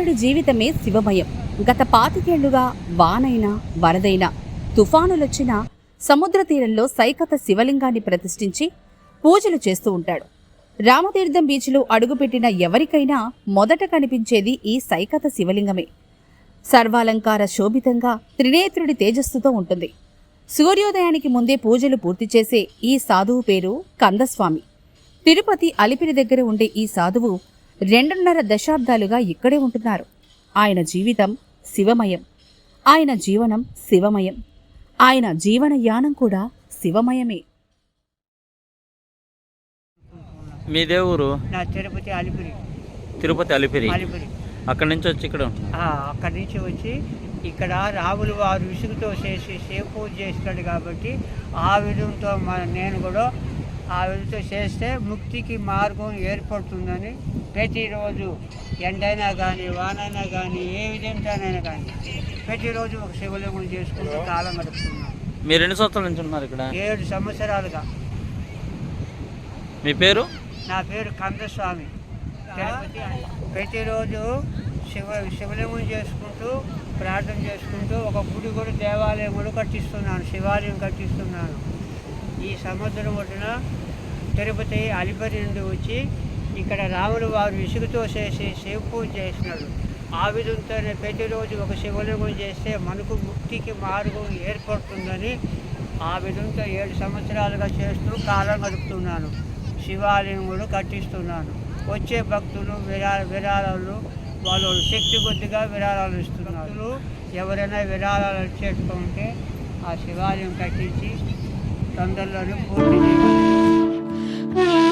రామచంద్రుడి జీవితమే శివమయం. గత 25 ఏళ్లుగా వానైనా వరదైనా తుఫానులొచ్చినా సముద్ర తీరంలో సైకత శివలింగాన్ని ప్రతిష్ఠించి పూజలు చేస్తూ ఉంటాడు. రామతీర్థం బీచ్లో అడుగుపెట్టిన ఎవరికైనా మొదట కనిపించేది ఈ సైకత శివలింగమే. సర్వాలంకార శోభితంగా త్రినేత్రుడి తేజస్సుతో ఉంటుంది. సూర్యోదయానికి ముందే పూజలు పూర్తి చేసే ఈ సాధువు పేరు కందస్వామి. తిరుపతి అలిపిరి దగ్గర ఉండే ఈ సాధువు 2.5 దశాబ్దాలుగా ఇక్కడే ఉంటున్నారు. ఆయన జీవితం శివమయం, ఆయన జీవనం శివమయం, ఆయన జీవనయానం కూడా శివమయమే. మీ దేవురు? నా తిరుపతి అలిపిరి. తిరుపతి అలిపిరి. అక్కడి నుంచి వచ్చి ఇక్కడ అక్కడి నుంచి వచ్చి ఇక్కడ రాములు వారు విసుగుతో చేసి శివ పూజ చేసినాడు కాబట్టి ఆ విధంతో నేను కూడా ఆ విధంతో చేస్తే ముక్తికి మార్గం ఏర్పడుతుందని ప్రతిరోజు ఎండైనా కానీ వానైనా కానీ ఏ విధంగానైనా కానీ ప్రతిరోజు ఒక శివలింగం చేసుకుంటూ కాలం గడుపుతున్నాను. మీరు ఎన్ని సంవత్సరాల నుంచి ఉన్నారు ఇక్కడ? 7 సంవత్సరాలుగా. మీ పేరు? నా పేరు కందస్వామి. ప్రతిరోజు శివలింగం చేసుకుంటూ ప్రార్థన చేసుకుంటూ ఒక గుడి కూడా దేవాలయం కూడా కట్టిస్తున్నాను, శివాలయం కట్టిస్తున్నాను. ఈ సముద్రం ఒడ్డున తిరుపతి అలిపిరి నుండి వచ్చి ఇక్కడ రాములు వారు విసుగుతో చేసి శివ పూజ చేసినాడు. ఆ విధంతోనే ప్రతిరోజు ఒక శివలింగం చేస్తే మనకు ముక్తికి మార్గం ఏర్పడుతుందని ఆ విధంతో 7 సంవత్సరాలుగా చేస్తూ కాలం గడుపుతున్నాను. శివాలయం కూడా కట్టిస్తున్నాను. వచ్చే భక్తులు విరాళాలు వాళ్ళు శక్తి కొద్దిగా విరాళాలు ఇస్తున్నారు. ఎవరైనా విరాళాలు ఇచ్చేసుకుంటే ఆ శివాలయం కట్టించి తొందరలోనే పూర్తి చేయాలి.